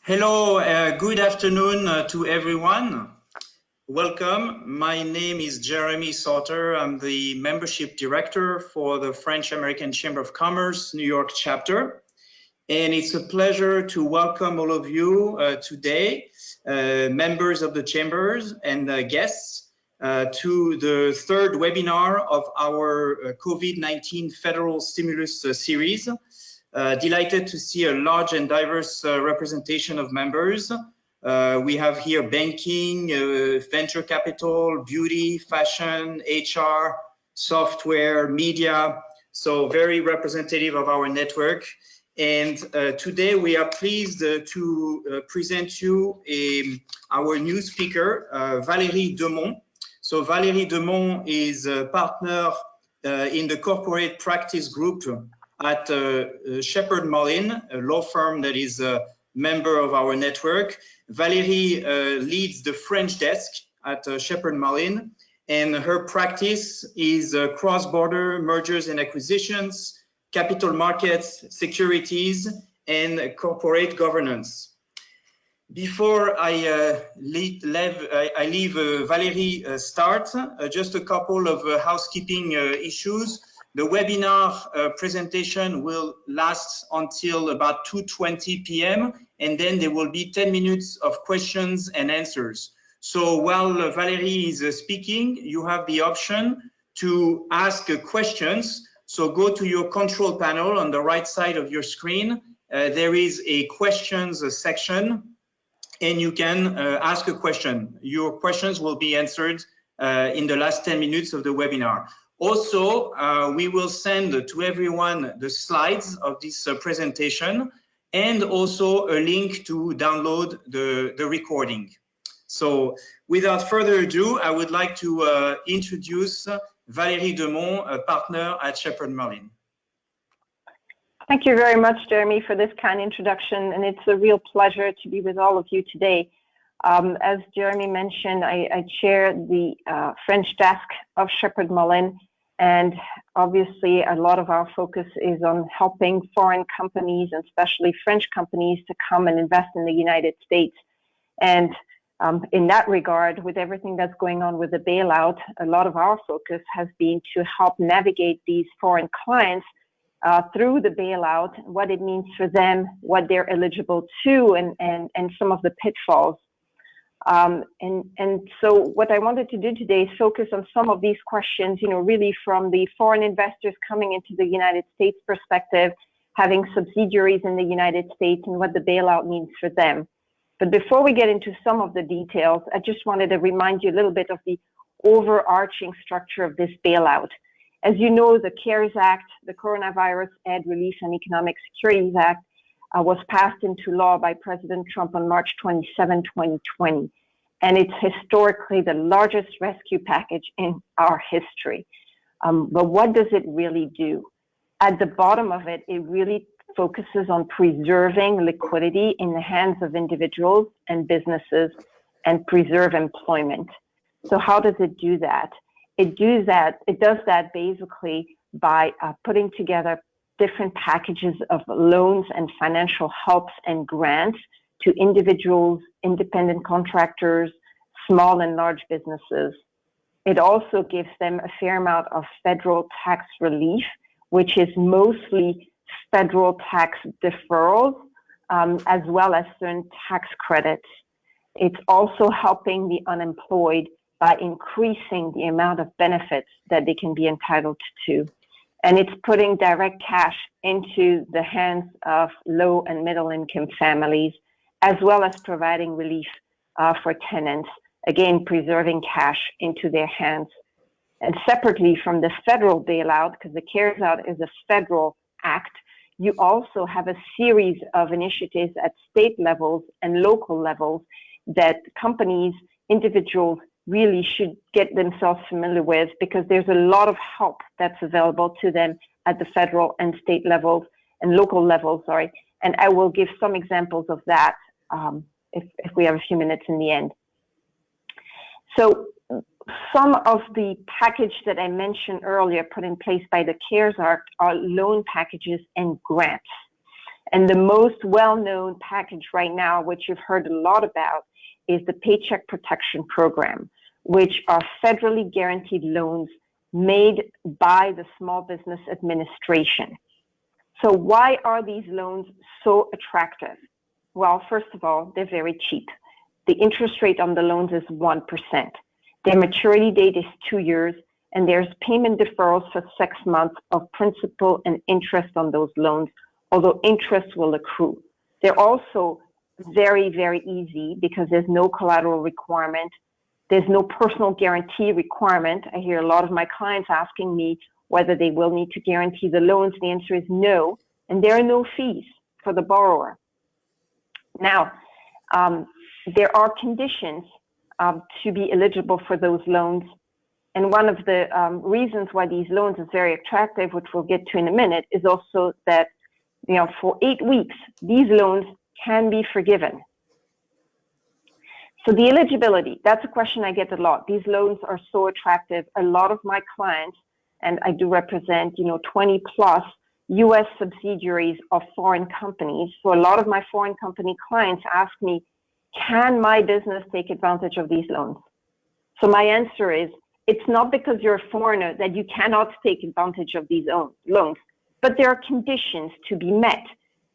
Hello, good afternoon to everyone. Welcome. My name is Jeremy Sauter. I'm the Membership Director for the French-American Chamber of Commerce, New York chapter. And it's a pleasure to welcome all of you today, members of the chambers and guests, to the third webinar of our COVID-19 federal stimulus series. Delighted to see a large and diverse representation of members. We have here banking, venture capital, beauty, fashion, HR, software, media, so very representative of our network. And today we are pleased to present you our new speaker, Valérie Demont. So Valérie Demont is a partner in the corporate practice group at Sheppard Mullin, a law firm that is a member of our network. Valérie leads the French desk at Sheppard Mullin, and her practice is cross-border mergers and acquisitions, capital markets, securities, and corporate governance. Before I leave Valérie start, just a couple of housekeeping issues. The webinar presentation will last until about 2:20 p.m. and then there will be 10 minutes of questions and answers. So while Valérie is speaking, you have the option to ask questions. So go to your control panel on the right side of your screen. There is a questions section and you can ask a question. Your questions will be answered in the last 10 minutes of the webinar. Also, we will send to everyone the slides of this presentation and also a link to download the recording. So without further ado, I would like to introduce Valérie Demont, a partner at Sheppard Mullin. Thank you very much, Jeremy, for this kind introduction, and it's a real pleasure to be with all of you today. As Jeremy mentioned, I chair the French desk of Sheppard Mullin, and obviously a lot of our focus is on helping foreign companies, and especially French companies, to come and invest in the United States. And in that regard, with everything that's going on with the bailout, a lot of our focus has been to help navigate these foreign clients through the bailout, what it means for them, what they're eligible to, and some of the pitfalls. And so what I wanted to do today is focus on some of these questions, really from the foreign investors coming into the United States perspective, having subsidiaries in the United States, and what the bailout means for them. But before we get into some of the details, I just wanted to remind you a little bit of the overarching structure of this bailout. As you know, the CARES Act, the Coronavirus Aid, Relief, and Economic Securities Act, was passed into law by President Trump on March 27, 2020. And it's historically the largest rescue package in our history. But what does it really do? At the bottom of it, it really focuses on preserving liquidity in the hands of individuals and businesses and preserve employment. So how does it do that? It does that basically by putting together different packages of loans and financial helps and grants to individuals, independent contractors, small and large businesses. It also gives them a fair amount of federal tax relief, which is mostly federal tax deferrals, as well as certain tax credits. It's also helping the unemployed by increasing the amount of benefits that they can be entitled to. And it's putting direct cash into the hands of low and middle income families, as well as providing relief for tenants, again, preserving cash into their hands. And separately from the federal bailout, because the CARES Act is a federal act, you also have a series of initiatives at state levels and local levels that companies, individuals, really should get themselves familiar with, because there's a lot of help that's available to them at the federal and state levels and local levels, and I will give some examples of that if we have a few minutes in the end. So some of the package that I mentioned earlier put in place by the CARES Act are loan packages and grants. And the most well-known package right now, which you've heard a lot about, is the Paycheck Protection Program, which are federally guaranteed loans made by the Small Business Administration. So why are these loans so attractive? Well, first of all, they're very cheap. The interest rate on the loans is 1%. Their maturity date is 2 years, and there's payment deferrals for 6 months of principal and interest on those loans, although interest will accrue. They're also very, very easy because there's no collateral requirement. There's no personal guarantee requirement. I hear a lot of my clients asking me whether they will need to guarantee the loans. The answer is no, and there are no fees for the borrower. Now, there are conditions to be eligible for those loans. And one of the reasons why these loans is very attractive, which we'll get to in a minute, is also that, for 8 weeks, these loans can be forgiven. So the eligibility, that's a question I get a lot. These loans are so attractive. A lot of my clients, and I do represent, 20 plus US subsidiaries of foreign companies. So a lot of my foreign company clients ask me, can my business take advantage of these loans? So my answer is, it's not because you're a foreigner that you cannot take advantage of these loans, but there are conditions to be met.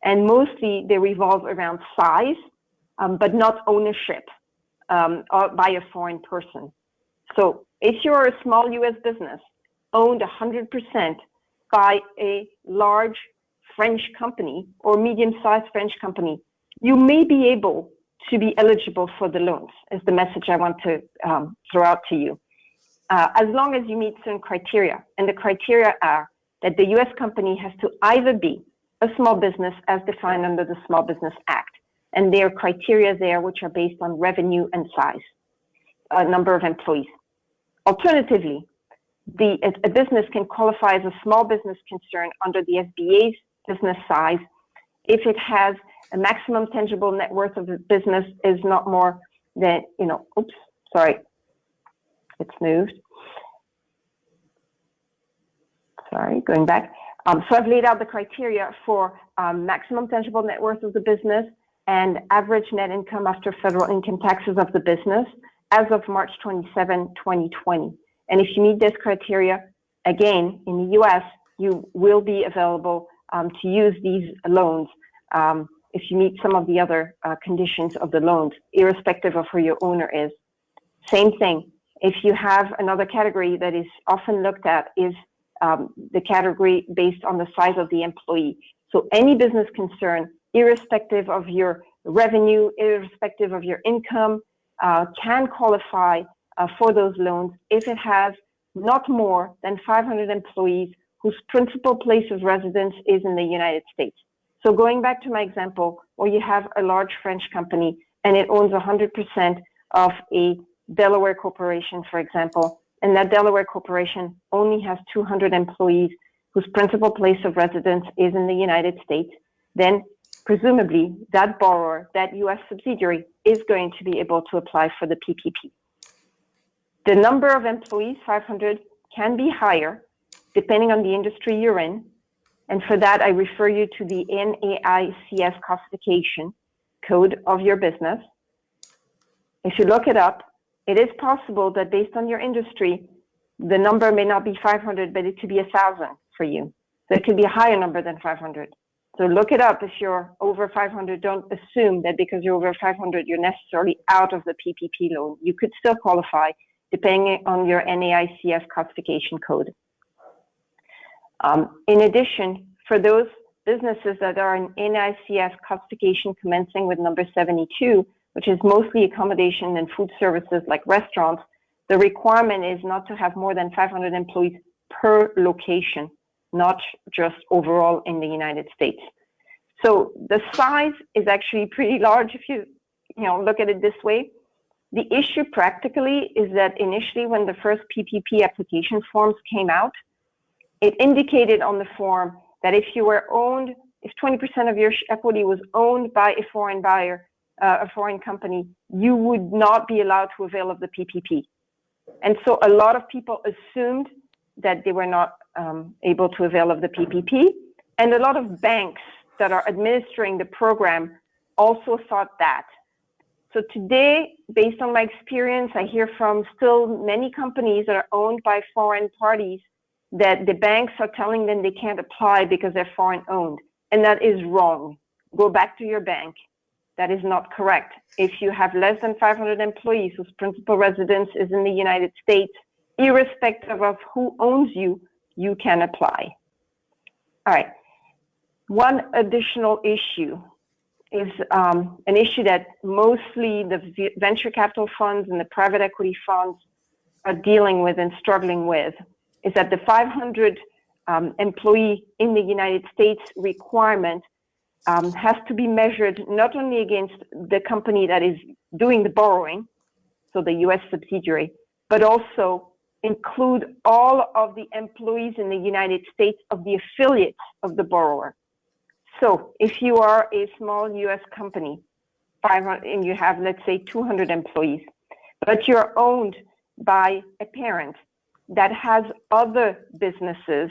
And mostly they revolve around size, but not ownership by a foreign person. So if you're a small US business owned 100% by a large French company or medium-sized French company, you may be able to be eligible for the loans, is the message I want to throw out to you. As long as you meet certain criteria, and the criteria are that the US company has to either be a small business as defined under the Small Business Act, and there are criteria there which are based on revenue and size, number of employees. Alternatively, a business can qualify as a small business concern under the SBA's business size if it has a maximum tangible net worth of the business is not more than, oops, sorry, it's moved. Sorry, going back. So I've laid out the criteria for maximum tangible net worth of the business and average net income after federal income taxes of the business as of March 27, 2020. And if you meet this criteria, again, in the US, you will be available to use these loans if you meet some of the other conditions of the loans, irrespective of who your owner is. Same thing, if you have another category that is often looked at is the category based on the size of the employee. So any business concern, irrespective of your revenue, irrespective of your income, can qualify for those loans if it has not more than 500 employees whose principal place of residence is in the United States. So going back to my example, where you have a large French company and it owns 100% of a Delaware corporation, for example, and that Delaware corporation only has 200 employees whose principal place of residence is in the United States, then presumably that borrower, that US subsidiary, is going to be able to apply for the PPP. The number of employees, 500, can be higher depending on the industry you're in. And for that, I refer you to the NAICS classification code of your business. If you look it up, it is possible that based on your industry, the number may not be 500, but it could be 1,000 for you. So it could be a higher number than 500. So look it up. If you're over 500, don't assume that because you're over 500, you're necessarily out of the PPP loan. You could still qualify depending on your NAICS classification code. In addition, for those businesses that are in NAICS classification commencing with number 72, which is mostly accommodation and food services like restaurants, the requirement is not to have more than 500 employees per location, not just overall in the United States. So the size is actually pretty large if you look at it this way. The issue practically is that initially when the first PPP application forms came out, it indicated on the form that if you were owned, if 20% of your equity was owned by a foreign buyer, a foreign company, you would not be allowed to avail of the PPP. And so a lot of people assumed that they were not able to avail of the PPP. And a lot of banks that are administering the program also thought that. So today, based on my experience, I hear from still many companies that are owned by foreign parties that the banks are telling them they can't apply because they're foreign owned. And that is wrong. Go back to your bank. That is not correct. If you have less than 500 employees whose principal residence is in the United States, irrespective of who owns you, you can apply. All right. One additional issue is an issue that mostly the venture capital funds and the private equity funds are dealing with and struggling with, is that the 500 employee in the United States requirement has to be measured not only against the company that is doing the borrowing, so the US subsidiary, but also include all of the employees in the United States of the affiliates of the borrower. So if you are a small US company, 500, and you have, let's say, 200 employees, but you're owned by a parent that has other businesses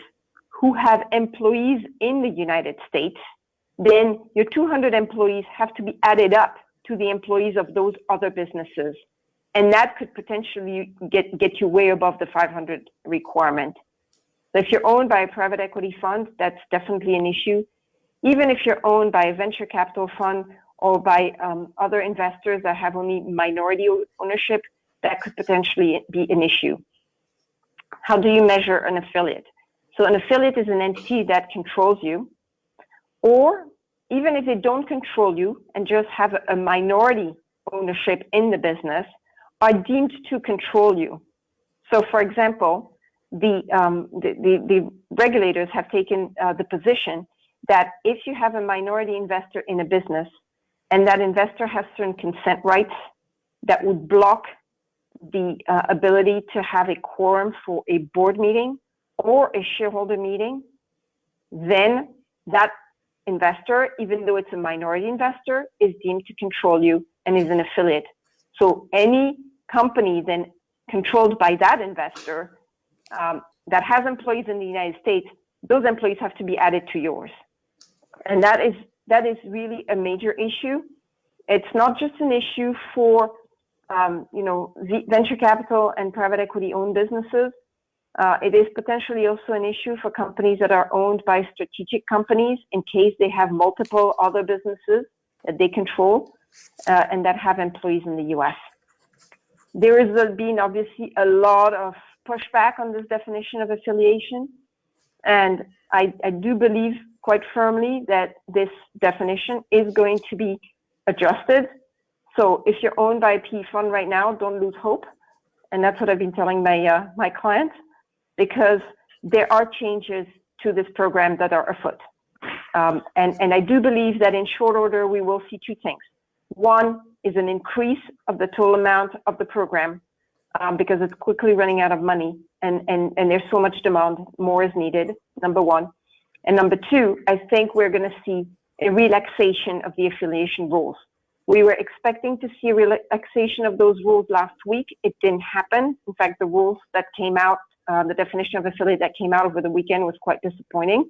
who have employees in the United States, then your 200 employees have to be added up to the employees of those other businesses. And that could potentially get you way above the 500 requirement. So if you're owned by a private equity fund, that's definitely an issue. Even if you're owned by a venture capital fund or by other investors that have only minority ownership, that could potentially be an issue. How do you measure an affiliate? So an affiliate is an entity that controls you, or even if they don't control you and just have a minority ownership in the business, are deemed to control you. So for example, the regulators have taken the position that if you have a minority investor in a business and that investor has certain consent rights that would block the ability to have a quorum for a board meeting or a shareholder meeting, then that investor, even though it's a minority investor, is deemed to control you and is an affiliate. So any company then controlled by that investor that has employees in the United States, those employees have to be added to yours. And that is really a major issue. It's not just an issue for venture capital and private equity owned businesses. It is potentially also an issue for companies that are owned by strategic companies in case they have multiple other businesses that they control and that have employees in the US. There has been obviously a lot of pushback on this definition of affiliation, and I do believe quite firmly that this definition is going to be adjusted. So if you're owned by a PE fund right now, don't lose hope. And that's what I've been telling my clients, because there are changes to this program that are afoot. And I do believe that in short order, we will see two things. One is an increase of the total amount of the program because it's quickly running out of money and there's so much demand, more is needed, number one. And number two, I think we're going to see a relaxation of the affiliation rules. We were expecting to see a relaxation of those rules last week. It didn't happen. In fact, the rules that came out, the definition of affiliate that came out over the weekend was quite disappointing.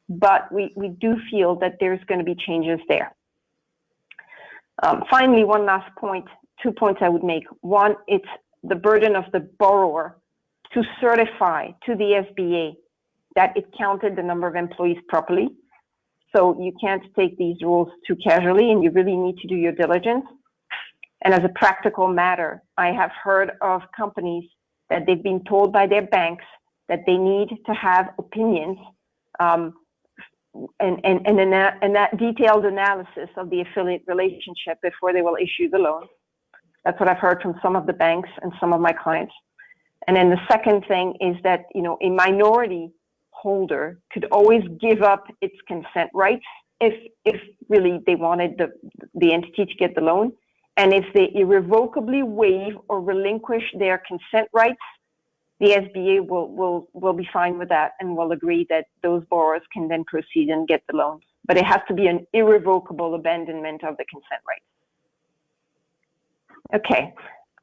But we do feel that there's going to be changes there. Finally, one last point, 2 points I would make. One, it's the burden of the borrower to certify to the SBA that it counted the number of employees properly. So you can't take these rules too casually, and you really need to do your diligence. And as a practical matter, I have heard of companies that they've been told by their banks that they need to have opinions and that detailed analysis of the affiliate relationship before they will issue the loan. That's what I've heard from some of the banks and some of my clients. And then the second thing is that, a minority holder could always give up its consent rights if really they wanted the entity to get the loan. And if they irrevocably waive or relinquish their consent rights, the SBA will be fine with that and will agree that those borrowers can then proceed and get the loans. But it has to be an irrevocable abandonment of the consent rights. Okay,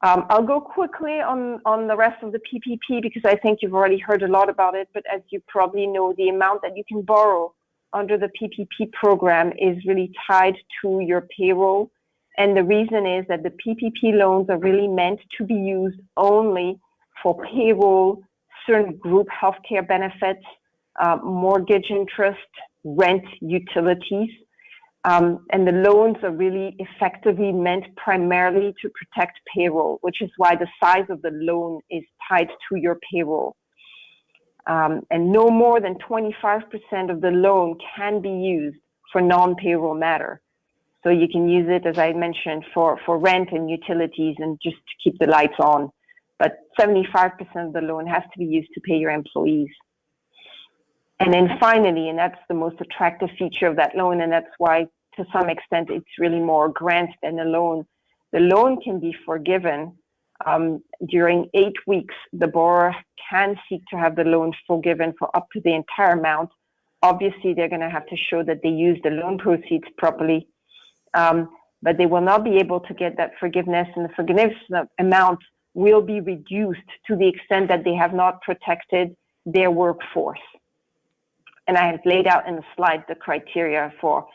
I'll go quickly on the rest of the PPP because I think you've already heard a lot about it. But as you probably know, the amount that you can borrow under the PPP program is really tied to your payroll. And the reason is that the PPP loans are really meant to be used only for payroll, certain group healthcare benefits, mortgage interest, rent, utilities. And the loans are really effectively meant primarily to protect payroll, which is why the size of the loan is tied to your payroll. And no more than 25% of the loan can be used for non-payroll matter. So you can use it, as I mentioned, for rent and utilities and just to keep the lights on. But 75% of the loan has to be used to pay your employees. And then finally, and that's the most attractive feature of that loan, and that's why to some extent it's really more a grant than a loan. The loan can be forgiven during 8 weeks. The borrower can seek to have the loan forgiven for up to the entire amount. Obviously, they're going to have to show that they used the loan proceeds properly, but they will not be able to get that forgiveness, and the forgiveness amount will be reduced to the extent that they have not protected their workforce. And I have laid out in the slide the criteria for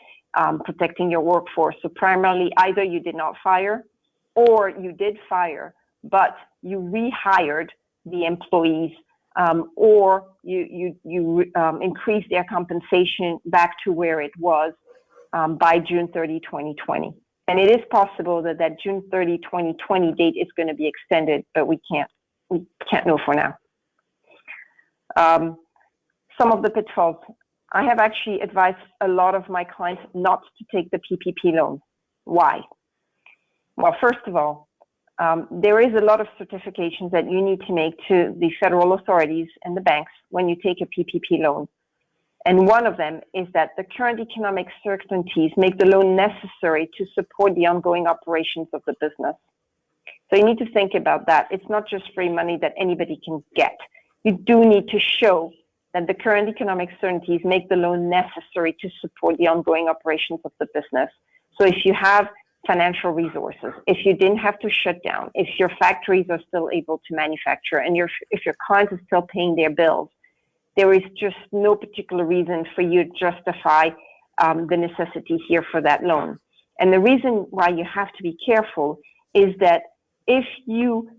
protecting your workforce. So primarily, either you did not fire or you did fire, but you rehired the employees, or you increased their compensation back to where it was by June 30, 2020. And it is possible that that June 30, 2020 date is going to be extended, but we can't know for now. Some of the pitfalls. I have actually advised a lot of my clients not to take the PPP loan. Why? Well, first of all, there is a lot of certifications that you need to make to the federal authorities and the banks when you take a PPP loan. And one of them is that the current economic circumstances make the loan necessary to support the ongoing operations of the business. So you need to think about that. It's not just free money that anybody can get. You do need to show that the current economic certainties make the loan necessary to support the ongoing operations of the business. So if you have financial resources, if you didn't have to shut down, if your factories are still able to manufacture, and if your clients are still paying their bills, there is just no particular reason for you to justify the necessity here for that loan. And the reason why you have to be careful is that if you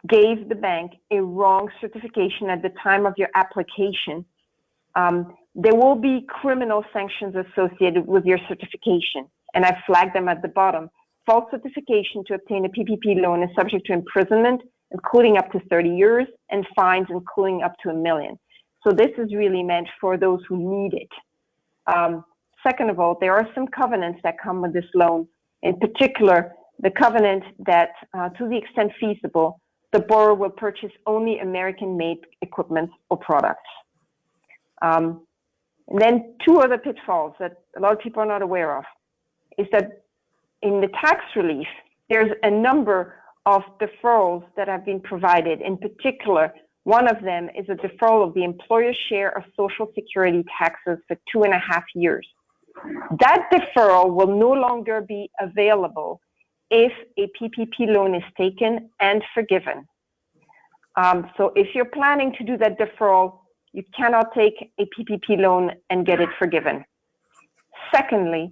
gave the bank a wrong certification at the time of your application, there will be criminal sanctions associated with your certification. And I flagged them at the bottom. False certification to obtain a PPP loan is subject to imprisonment, including up to 30 years, and fines, including up to $1 million. So this is really meant for those who need it. Second of all, there are some covenants that come with this loan. In particular, the covenant that, to the extent feasible, the borrower will purchase only American-made equipment or products. And then two other pitfalls that a lot of people are not aware of is that in the tax relief, there's a number of deferrals that have been provided. In particular, one of them is a deferral of the employer's share of Social Security taxes for 2.5 years. That deferral will no longer be available if a PPP loan is taken and forgiven. So if you're planning to do that deferral, you cannot take a PPP loan and get it forgiven. Secondly,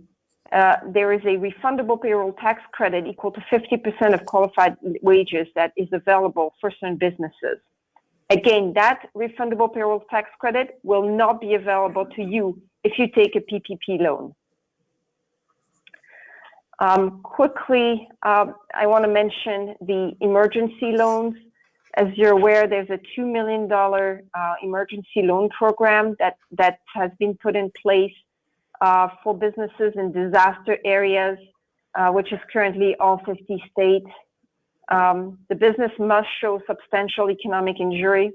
there is a refundable payroll tax credit equal to 50% of qualified wages that is available for certain businesses. Again, that refundable payroll tax credit will not be available to you if you take a PPP loan. Quickly, I want to mention the emergency loans. As you're aware, there's a $2 million emergency loan program that has been put in place for businesses in disaster areas, which is currently all 50 states. The business must show substantial economic injury.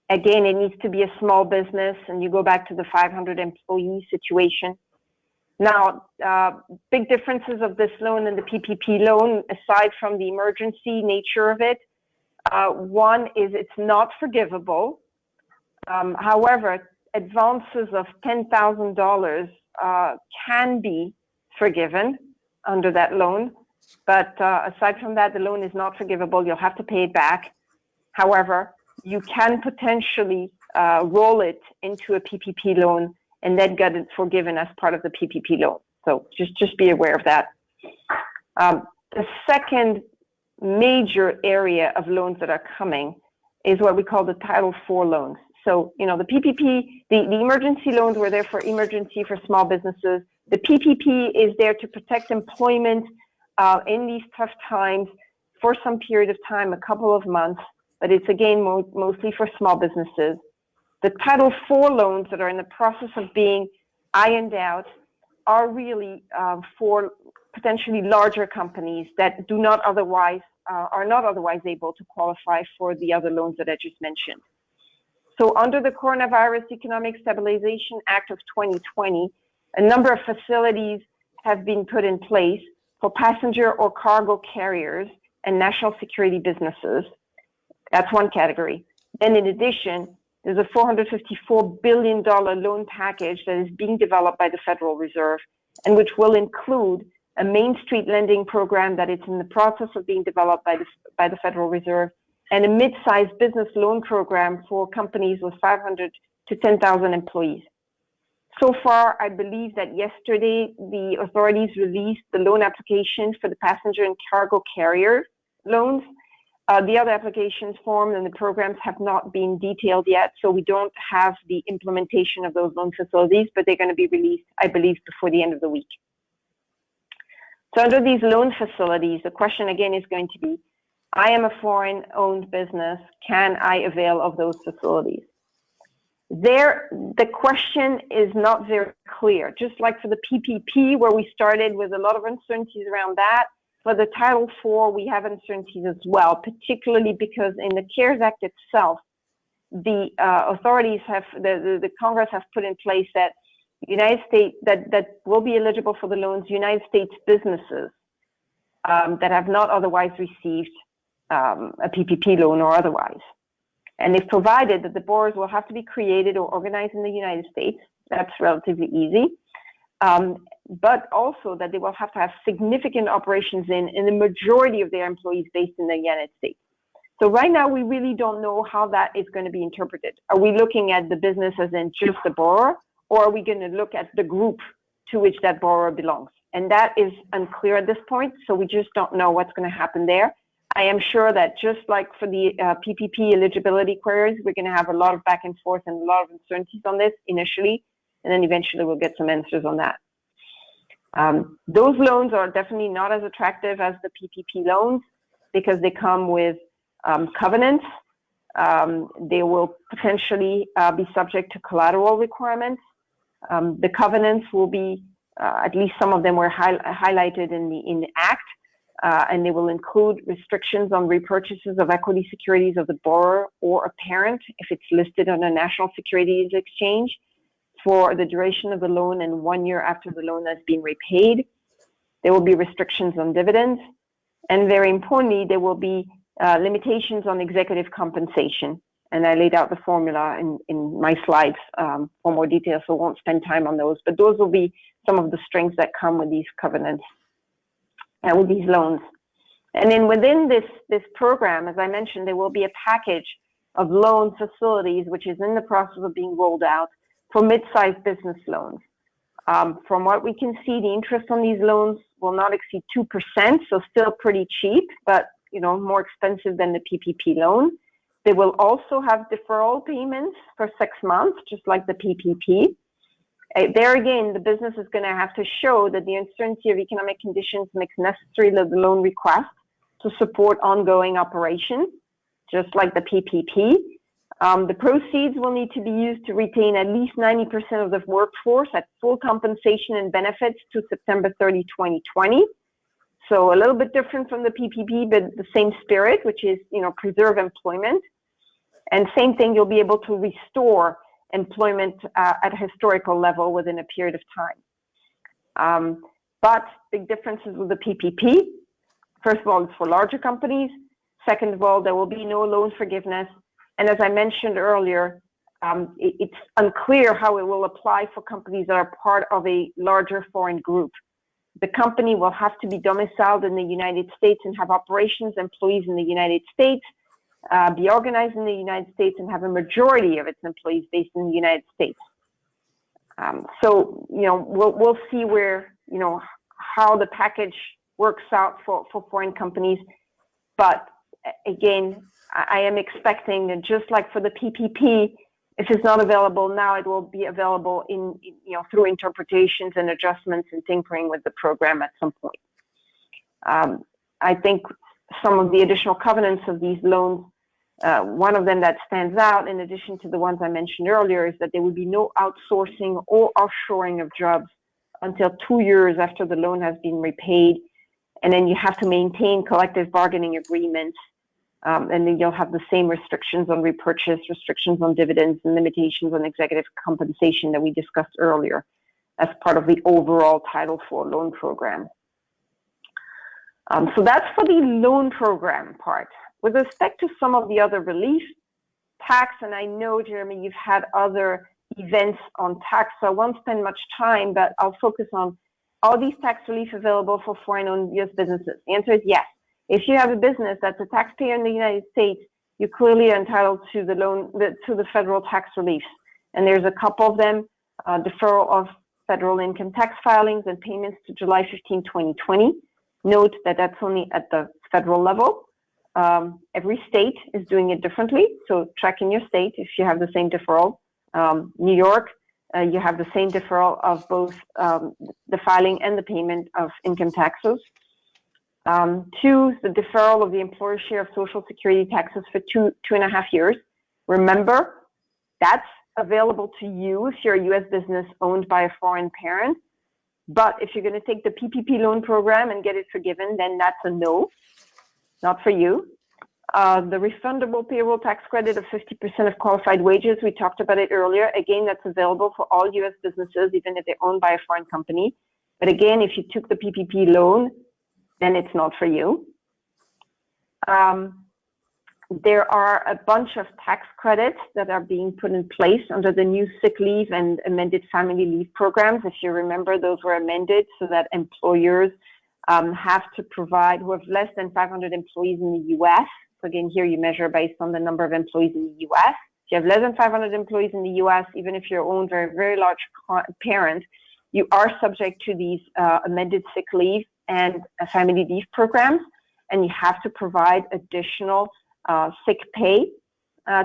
Again, it needs to be a small business, and you go back to the 500 employee situation. Now, big differences of this loan and the PPP loan, aside from the emergency nature of it. One is it's not forgivable. However, advances of $10,000 can be forgiven under that loan. But aside from that, the loan is not forgivable. You'll have to pay it back. However, you can potentially roll it into a PPP loan and then got it forgiven as part of the PPP loan. So just be aware of that. The second major area of loans that are coming is what we call the Title IV loans. So, you know, the PPP, the emergency loans were there for emergency for small businesses. The PPP is there to protect employment in these tough times for some period of time, a couple of months, but it's again mostly for small businesses. The Title IV loans that are in the process of being ironed out are really for potentially larger companies that do not otherwise are not otherwise able to qualify for the other loans that I just mentioned. So under the Coronavirus Economic Stabilization Act of 2020, a number of facilities have been put in place for passenger or cargo carriers and national security businesses. That's one category. Then in addition, there's a $454 billion loan package that is being developed by the Federal Reserve and which will include a Main Street lending program that is in the process of being developed by the Federal Reserve, and a mid-sized business loan program for companies with 500 to 10,000 employees. So far, I believe that yesterday the authorities released the loan application for the passenger and cargo carrier loans. The other applications formed and the programs have not been detailed yet, so we don't have the implementation of those loan facilities, but they're going to be released, I believe, before the end of the week. So under these loan facilities, the question again is going to be, I am a foreign-owned business, can I avail of those facilities? There, the question is not very clear. Just like for the PPP, where we started with a lot of uncertainties around that, for the Title IV, we have uncertainties as well, particularly because in the CARES Act itself, the authorities have, the Congress have put in place that United States, that will be eligible for the loans, United States businesses that have not otherwise received a PPP loan or otherwise. And they've provided that the borrowers will have to be created or organized in the United States. That's relatively easy. But also that they will have to have significant operations in the majority of their employees based in the United States. So right now, we really don't know how that is going to be interpreted. Are we looking at the business as in just the borrower, or are we going to look at the group to which that borrower belongs? And that is unclear at this point, so we just don't know what's going to happen there. I am sure that just like for the PPP eligibility queries, we're going to have a lot of back and forth and a lot of uncertainties on this initially, and then eventually we'll get some answers on that. Those loans are definitely not as attractive as the PPP loans because they come with covenants. They will potentially be subject to collateral requirements. The covenants will be, at least some of them were highlighted in the Act, and they will include restrictions on repurchases of equity securities of the borrower or a parent if it's listed on a national securities exchange for the duration of the loan and 1 year after the loan has been repaid. There will be restrictions on dividends, and very importantly, there will be limitations on executive compensation. And I laid out the formula in my slides for more details, so I won't spend time on those. But those will be some of the strengths that come with these covenants and with these loans. And then within this program, as I mentioned, there will be a package of loan facilities, which is in the process of being rolled out for mid-sized business loans. From what we can see, the interest on these loans will not exceed 2%, so still pretty cheap, but more expensive than the PPP loan. They will also have deferral payments for 6 months, just like the PPP. There again, the business is going to have to show that the uncertainty of economic conditions makes necessary the loan request to support ongoing operations, just like the PPP. The proceeds will need to be used to retain at least 90% of the workforce at full compensation and benefits to September 30, 2020. So a little bit different from the PPP, but the same spirit, which is, preserve employment. And same thing, you'll be able to restore employment at a historical level within a period of time. But big differences with the PPP. First of all, it's for larger companies. Second of all, there will be no loan forgiveness. And as I mentioned earlier, it's unclear how it will apply for companies that are part of a larger foreign group. The company will have to be domiciled in the United States and have operations, employees in the United States, be organized in the United States, and have a majority of its employees based in the United States. So, we'll see where, how the package works out for foreign companies. But again, I am expecting that just like for the PPP, if it's not available now, it will be available through interpretations and adjustments and tinkering with the program at some point. I think some of the additional covenants of these loans, one of them that stands out, in addition to the ones I mentioned earlier, is that there would be no outsourcing or offshoring of jobs until 2 years after the loan has been repaid. And then you have to maintain collective bargaining agreements. And then you'll have the same restrictions on repurchase, restrictions on dividends, and limitations on executive compensation that we discussed earlier as part of the overall Title IV loan program. So that's for the loan program part. With respect to some of the other relief, tax, and I know, Jeremy, you've had other events on tax, so I won't spend much time, but I'll focus on all these tax relief available for foreign-owned U.S. businesses. The answer is yes. If you have a business that's a taxpayer in the United States, you clearly are entitled to the federal tax relief. And there's a couple of them, deferral of federal income tax filings and payments to July 15, 2020. Note that that's only at the federal level. Every state is doing it differently, so check in your state if you have the same deferral. New York, you have the same deferral of both the filing and the payment of income taxes. 2, the deferral of the employer's share of Social Security taxes for 2.5 years. Remember, that's available to you if you're a U.S. business owned by a foreign parent. But if you're going to take the PPP loan program and get it forgiven, then that's a no, not for you. The refundable payroll tax credit of 50% of qualified wages, we talked about it earlier. Again, that's available for all U.S. businesses, even if they're owned by a foreign company. But again, if you took the PPP loan, then it's not for you. There are a bunch of tax credits that are being put in place under the new sick leave and amended family leave programs. If you remember, those were amended so that employers have to provide, who have less than 500 employees in the U.S. So again, here you measure based on the number of employees in the U.S. If you have less than 500 employees in the U.S., even if you're owned by a very large parent, you are subject to these amended sick leave and family leave programs, and you have to provide additional sick pay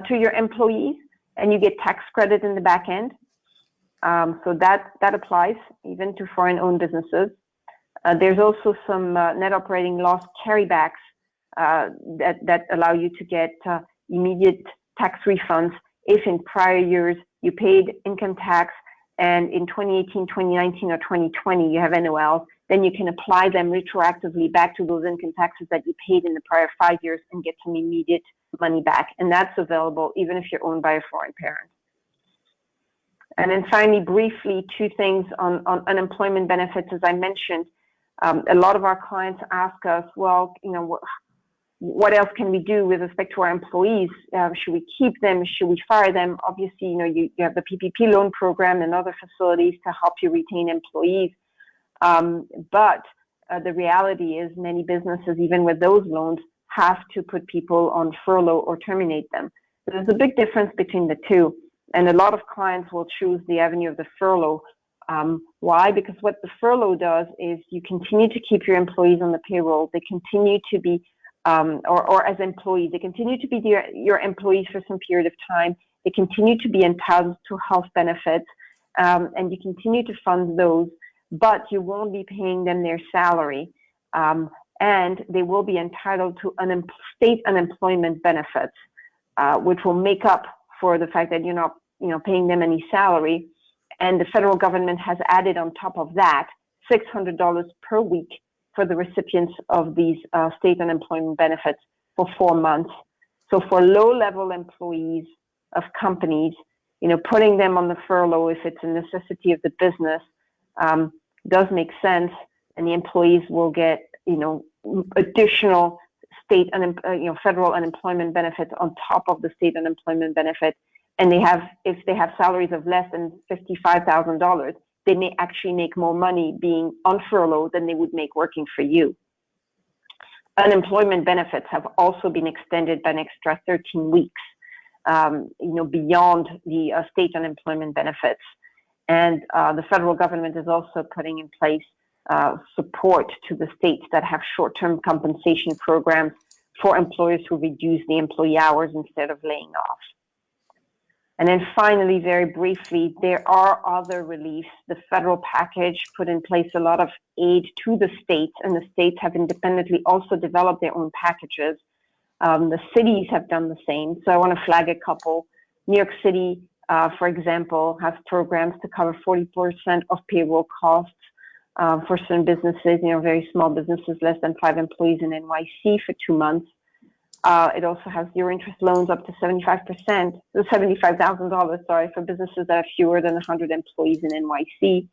to your employees, and you get tax credit in the back end. So that applies even to foreign-owned businesses. There's also some net operating loss carrybacks that allow you to get immediate tax refunds if in prior years you paid income tax and in 2018, 2019, or 2020 you have NOLs, then you can apply them retroactively back to those income taxes that you paid in the prior 5 years and get some immediate money back. And that's available even if you're owned by a foreign parent. And then finally, briefly, 2 things on unemployment benefits. As I mentioned, a lot of our clients ask us, well, what else can we do with respect to our employees? Should we keep them? Should we fire them? Obviously, you have the PPP loan program and other facilities to help you retain employees. But the reality is many businesses, even with those loans, have to put people on furlough or terminate them. So there's a big difference between the two. And a lot of clients will choose the avenue of the furlough. Why? Because what the furlough does is you continue to keep your employees on the payroll. They continue to be, or as employees, they continue to be your employees for some period of time. They continue to be entitled to health benefits, and you continue to fund those, but you won't be paying them their salary. And they will be entitled to state unemployment benefits, which will make up for the fact that you're not paying them any salary. And the federal government has added on top of that $600 per week for the recipients of these state unemployment benefits for 4 months. So for low-level employees of companies, putting them on the furlough if it's a necessity of the business does make sense, and the employees will get additional state federal unemployment benefits on top of the state unemployment benefit. And if they have salaries of less than $55,000, they may actually make more money being on furlough than they would make working for you. Unemployment benefits have also been extended by an extra 13 weeks, beyond the state unemployment benefits. And the federal government is also putting in place support to the states that have short-term compensation programs for employers who reduce the employee hours instead of laying off. And then finally, very briefly, there are other reliefs. The federal package put in place a lot of aid to the states, and the states have independently also developed their own packages. The cities have done the same. So I want to flag a couple. New York City, for example, has programs to cover 40% of payroll costs for certain businesses, very small businesses, less than 5 employees in NYC for 2 months. It also has zero interest loans up to 75%, $75,000, sorry, for businesses that have fewer than 100 employees in NYC.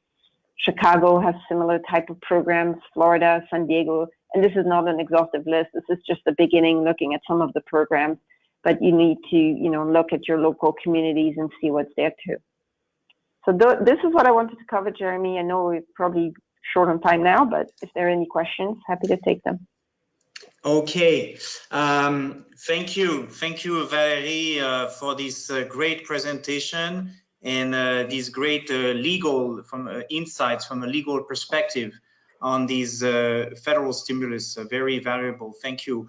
Chicago has similar type of programs, Florida, San Diego, and this is not an exhaustive list. This is just the beginning, looking at some of the programs, but you need to, look at your local communities and see what's there too. So this is what I wanted to cover, Jeremy. I know we're probably short on time now, but if there are any questions, happy to take them. Okay, thank you, Valérie, for this great presentation and these great legal insights from a legal perspective on these federal stimulus. Very valuable. Thank you.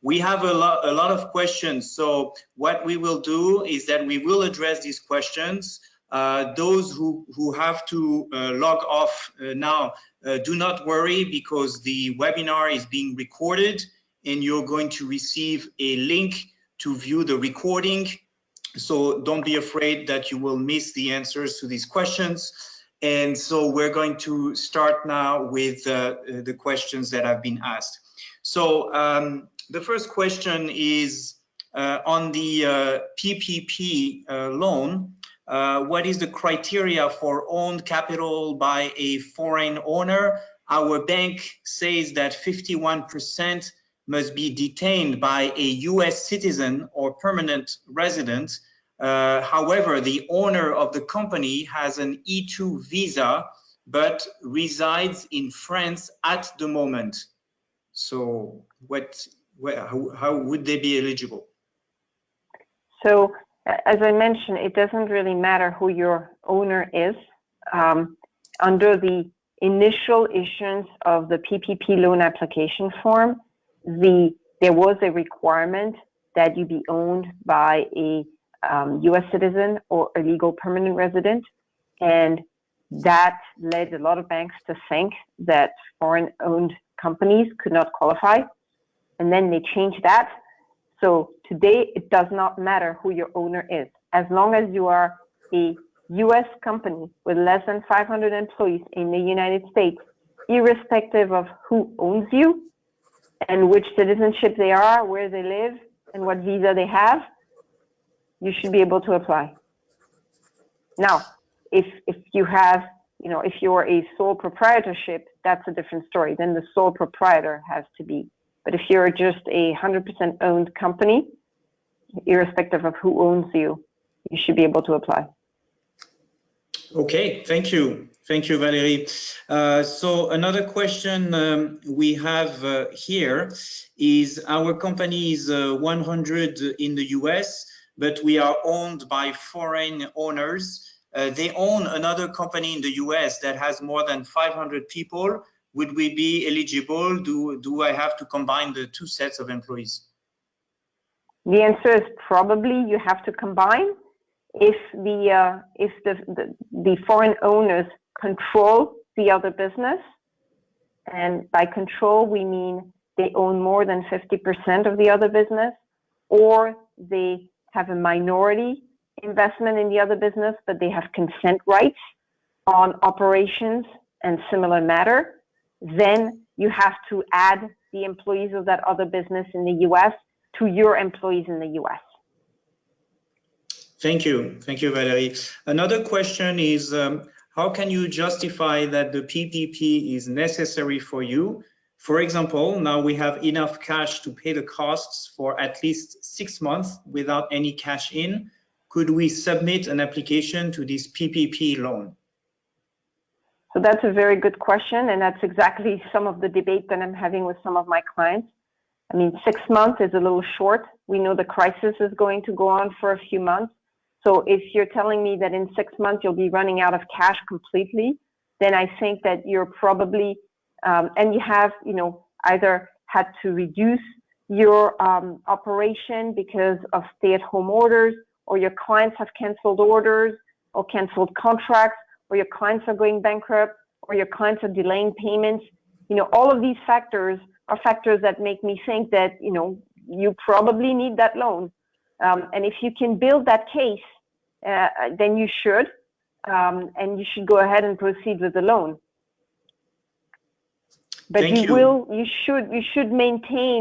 We have a lot of questions. So what we will do is that we will address these questions. Those who have to log off now, do not worry, because the webinar is being recorded and you're going to receive a link to view the recording. So don't be afraid that you will miss the answers to these questions. And so we're going to start now with the questions that have been asked. So the first question is on the PPP loan. What is the criteria for owned capital by a foreign owner? Our bank says that 51% must be detained by a US citizen or permanent resident. However, the owner of the company has an E2 visa, but resides in France at the moment. So how would they be eligible? So, as I mentioned, it doesn't really matter who your owner is. Under the initial issuance of the PPP loan application form, there was a requirement that you be owned by a US citizen or a legal permanent resident. And that led a lot of banks to think that foreign-owned companies could not qualify. And then they changed that. So today, it does not matter who your owner is. As long as you are a US company with less than 500 employees in the United States, irrespective of who owns you and which citizenship they are, where they live, and what visa they have, you should be able to apply. Now, if you have, if you're a sole proprietorship, that's a different story. Then the sole proprietor has to be. But if you're just a 100% owned company, irrespective of who owns you, you should be able to apply. Okay, thank you. Thank you, Valérie. So another question we have here is, our company is 100 in the US, but we are owned by foreign owners. They own another company in the US that has more than 500 people. Would we be eligible? Do I have to combine the two sets of employees? The answer is probably you have to combine. If the foreign owners control the other business, and by control we mean they own more than 50% of the other business, or they have a minority investment in the other business, but they have consent rights on operations and similar matter, then you have to add the employees of that other business in the US to your employees in the US. Thank you, Valérie. Another question is, how can you justify that the PPP is necessary for you? For example, now we have enough cash to pay the costs for at least 6 months without any cash in. Could we submit an application to this PPP loan? So that's a very good question, and that's exactly some of the debate that I'm having with some of my clients. I mean, 6 months is a little short. We know the crisis is going to go on for a few months. So if you're telling me that in 6 months you'll be running out of cash completely, then I think that you're probably, and you have, either had to reduce your operation because of stay-at-home orders, or your clients have canceled orders or canceled contracts, or your clients are going bankrupt, or your clients are delaying payments. All of these factors are factors that make me think that, you probably need that loan. And if you can build that case, then you should, and you should go ahead and proceed with the loan. But you should maintain,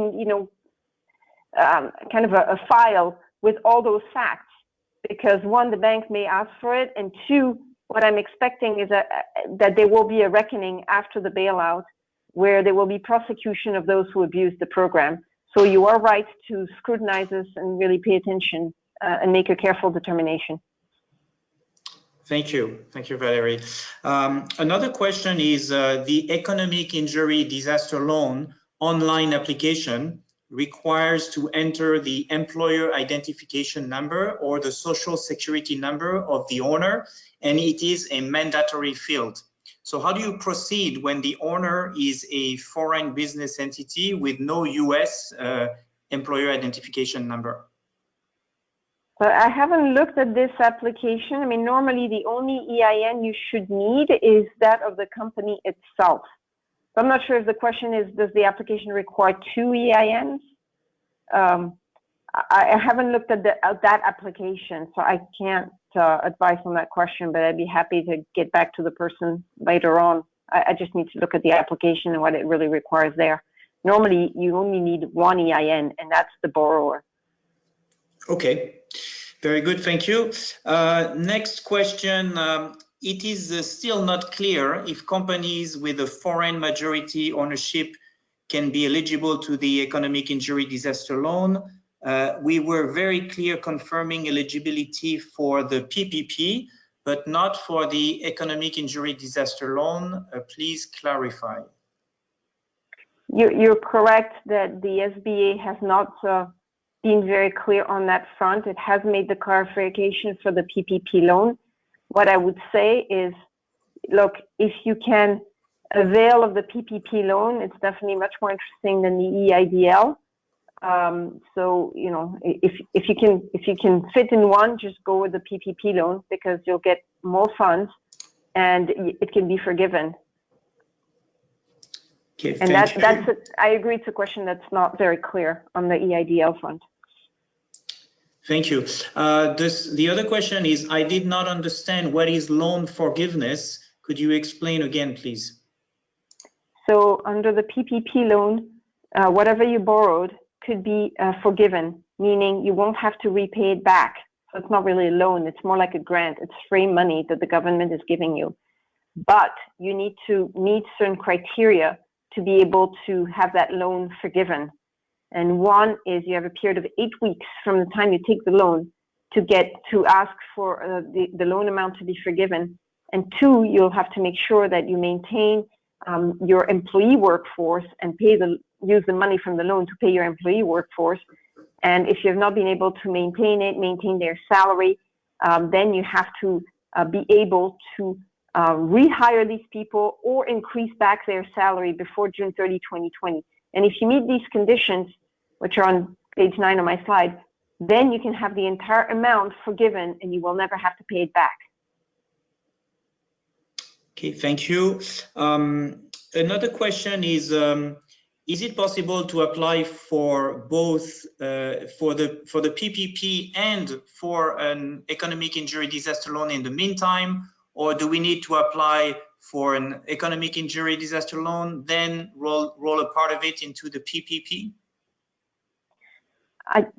kind of a file with all those facts, because one, the bank may ask for it, and two, what I'm expecting is that there will be a reckoning after the bailout, where there will be prosecution of those who abuse the program. So you are right to scrutinize this and really pay attention and make a careful determination. Thank you, Valerie. Another question is the Economic Injury Disaster Loan online application requires to enter the employer identification number or the social security number of the owner, and it is a mandatory field. So how do you proceed when the owner is a foreign business entity with no US employer identification number? But I haven't looked at this application. I mean, normally the only EIN you should need is that of the company itself. So I'm not sure if the question is, does the application require 2 EINs? I haven't looked at that application, so I can't advise on that question, but I'd be happy to get back to the person later on. I just need to look at the application and what it really requires there. Normally, you only need 1 EIN, and that's the borrower. Okay, very good, thank you. Next question. It is still not clear if companies with a foreign majority ownership can be eligible to the Economic Injury Disaster Loan. We were very clear confirming eligibility for the PPP, but not for the Economic Injury Disaster Loan. Please clarify. You're correct that the SBA has not been very clear on that front. It has made the clarification for the PPP loan. What I would say is, look, if you can avail of the PPP loan, it's definitely much more interesting than the EIDL. So, if you can fit in one, just go with the PPP loan, because you'll get more funds and it can be forgiven. Okay, and I agree, it's a question that's not very clear on the EIDL front. Thank you. The other question is, I did not understand what is loan forgiveness. Could you explain again, please? So under the PPP loan, whatever you borrowed could be forgiven, meaning you won't have to repay it back. So it's not really a loan, it's more like a grant. It's free money that the government is giving you. But you need to meet certain criteria to be able to have that loan forgiven. And one is you have a period of 8 weeks from the time you take the loan to ask for the loan amount to be forgiven. And 2, you'll have to make sure that you maintain your employee workforce and use the money from the loan to pay your employee workforce. And if you've not been able to maintain their salary, then you have to be able to rehire these people or increase back their salary before June 30, 2020. And if you meet these conditions, which are on page 9 of my slide, then you can have the entire amount forgiven and you will never have to pay it back. Okay, thank you. Another question is it possible to apply for both for the PPP and for an economic injury disaster loan in the meantime, or do we need to apply for an economic injury disaster loan, then roll a part of it into the PPP?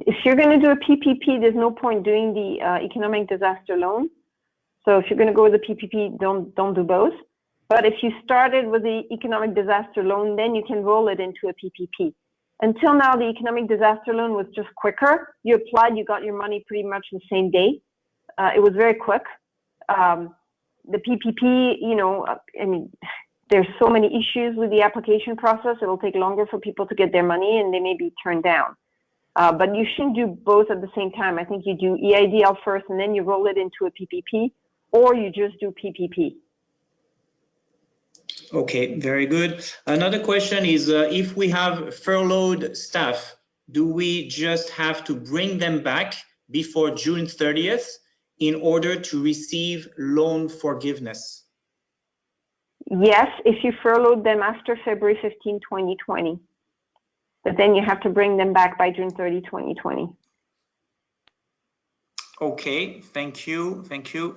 If you're going to do a PPP, there's no point doing the economic disaster loan. So if you're going to go with the PPP, don't do both. But if you started with the economic disaster loan, then you can roll it into a PPP. Until now, the economic disaster loan was just quicker. You applied, you got your money pretty much the same day. It was very quick. The PPP, I mean, there's so many issues with the application process. It'll take longer for people to get their money and they may be turned down. But you shouldn't do both at the same time. I think you do EIDL first and then you roll it into a PPP, or you just do PPP. Okay, very good. Another question is, if we have furloughed staff, do we just have to bring them back before June 30th in order to receive loan forgiveness? Yes, if you furloughed them after February 15, 2020. But then you have to bring them back by June 30, 2020. Okay, thank you, thank you.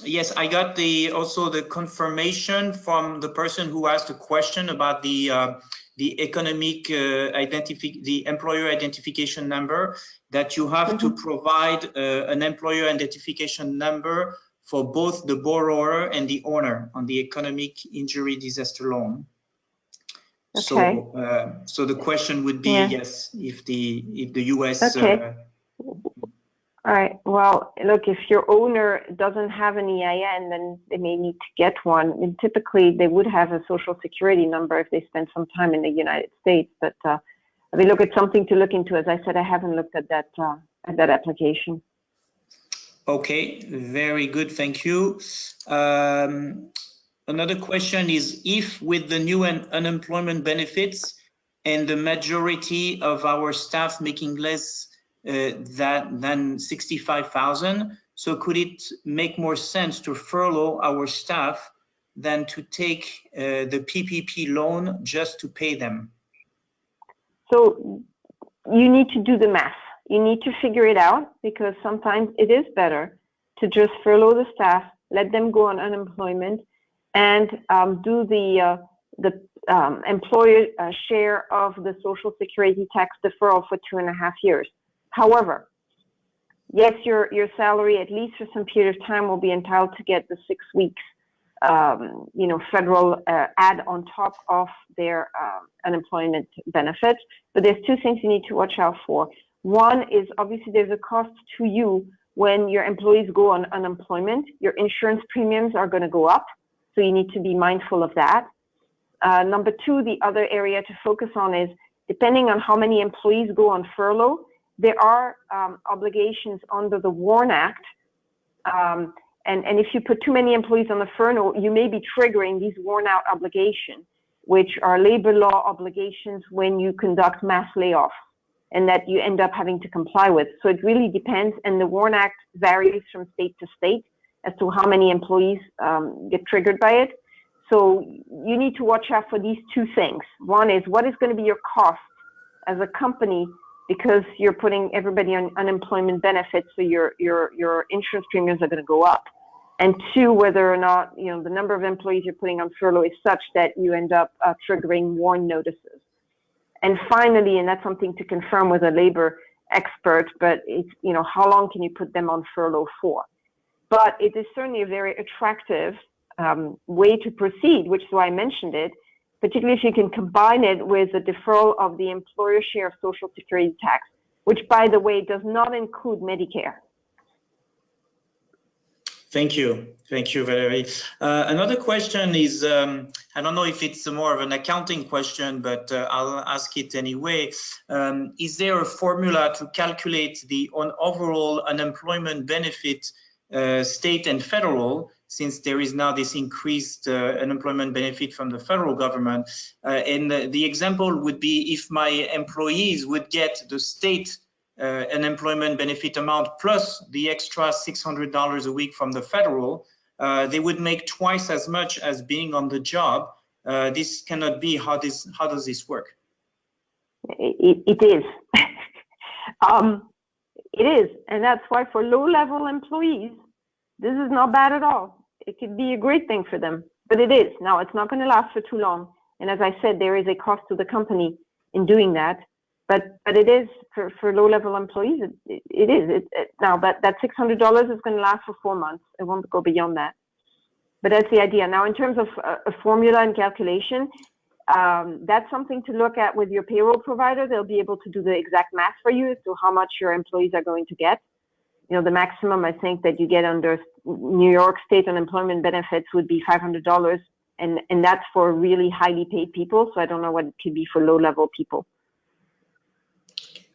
Yes, I got also the confirmation from the person who asked a question about the economic the employer identification number, that you have to provide an employer identification number for both the borrower and the owner on the economic injury disaster loan. Okay. So the question would be, yes, if the US. Okay. All right. Well, look, if your owner doesn't have an EIN, then they may need to get one. And typically, they would have a social security number if they spend some time in the United States. But I mean, look, it's something to look into. As I said, I haven't looked at that application. Okay, very good. Thank you. Another question is, if with the new unemployment benefits and the majority of our staff making less than 65,000, so could it make more sense to furlough our staff than to take the PPP loan just to pay them? So you need to do the math. You need to figure it out, because sometimes it is better to just furlough the staff, let them go on unemployment, and do the employer share of the Social Security tax deferral for 2.5 years. However, yes, your salary, at least for some period of time, will be entitled to get the 6 weeks, federal add on top of their unemployment benefits. But there's two things you need to watch out for. One is, obviously, there's a cost to you when your employees go on unemployment. Your insurance premiums are going to go up, so you need to be mindful of that. Number two, the other area to focus on is, depending on how many employees go on furlough, there are obligations under the WARN Act, and if you put too many employees on the furlough, you may be triggering these WARN Out obligations, which are labor law obligations when you conduct mass layoffs, and that you end up having to comply with. So it really depends, and the WARN Act varies from state to state as to how many employees get triggered by it. So you need to watch out for these two things. One is, what is going to be your cost as a company, because you're putting everybody on unemployment benefits, so your insurance premiums are going to go up. And two, whether or not the number of employees you're putting on furlough is such that you end up triggering WARN notices. And finally, and that's something to confirm with a labor expert, but it's how long can you put them on furlough for? But it is certainly a very attractive way to proceed, which is why I mentioned it, particularly if you can combine it with the deferral of the employer share of Social Security tax, which, by the way, does not include Medicare. Thank you, Valerie. Another question is, I don't know if it's more of an accounting question, but I'll ask it anyway. Is there a formula to calculate the overall unemployment benefit, state and federal, since there is now this increased unemployment benefit from the federal government? And the example would be, if my employees would get the state unemployment benefit amount plus the extra $600 a week from the federal, they would make twice as much as being on the job. This cannot be. How does this work? It is. It is, and that's why for low-level employees, this is not bad at all. It could be a great thing for them, but it is. Now, it's not going to last for too long, and as I said, there is a cost to the company in doing that. But it is for low-level employees. It is. Now that $600 is going to last for 4 months. It won't go beyond that. But that's the idea. Now, in terms of a formula and calculation, that's something to look at with your payroll provider. They'll be able to do the exact math for you as to how much your employees are going to get. The maximum I think that you get under New York State unemployment benefits would be $500, and that's for really highly paid people. So I don't know what it could be for low-level people.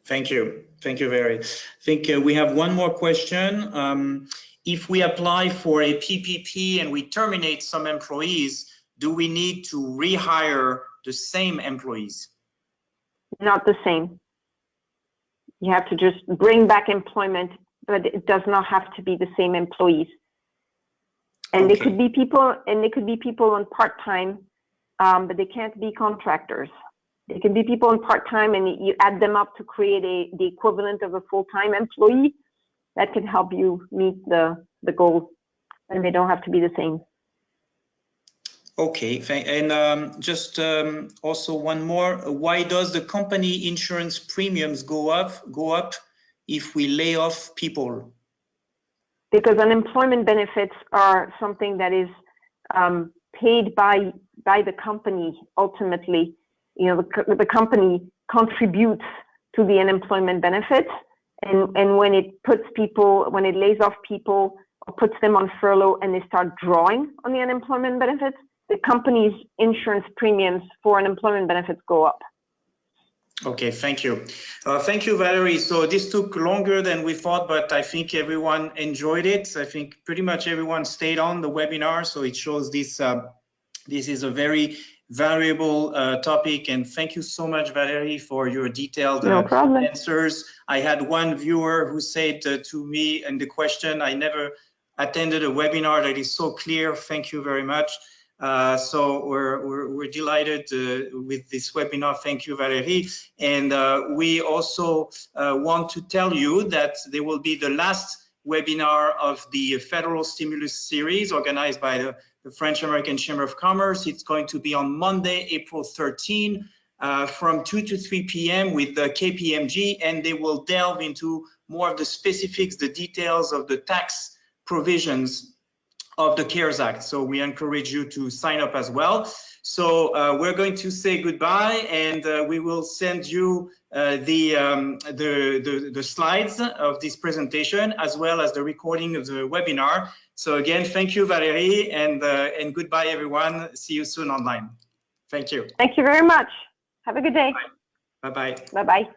Thank you. Thank you, Valerie. I think we have one more question. If we apply for a PPP and we terminate some employees, do we need to rehire the same employees? Not the same. You have to just bring back employment, but it does not have to be the same employees. And Okay. they could be people, on part-time, but they can't be contractors. They can be people on part-time, and you add them up to create the equivalent of a full-time employee. That can help you meet the goal, and they don't have to be the same. Okay, and just also one more. Why does the company insurance premiums go up if we lay off people? Because unemployment benefits are something that is paid by the company ultimately. You know, the company contributes to the unemployment benefits, and when it lays off people or puts them on furlough and they start drawing on the unemployment benefits, the company's insurance premiums for unemployment benefits go up. Okay, thank you. Thank you, Valerie. So this took longer than we thought, but I think everyone enjoyed it. I think pretty much everyone stayed on the webinar, so it shows this is a very valuable topic, and thank you so much, Valerie, for your detailed answers. I had one viewer who said to me in the question, I never attended a webinar that is so clear. Thank you very much. So we're delighted with this webinar. Thank you, Valerie. And we also want to tell you that there will be the last webinar of the federal stimulus series organized by the French-American Chamber of Commerce. It's going to be on Monday, April 13, from 2 to 3 p.m. with the KPMG, and they will delve into more of the specifics, the details of the tax provisions of the CARES Act. So we encourage you to sign up as well. So we're going to say goodbye, and we will send you the slides of this presentation as well as the recording of the webinar. So again, thank you, Valerie, and goodbye, everyone. See you soon online. Thank you. Thank you very much. Have a good day. Bye-bye. Bye-bye.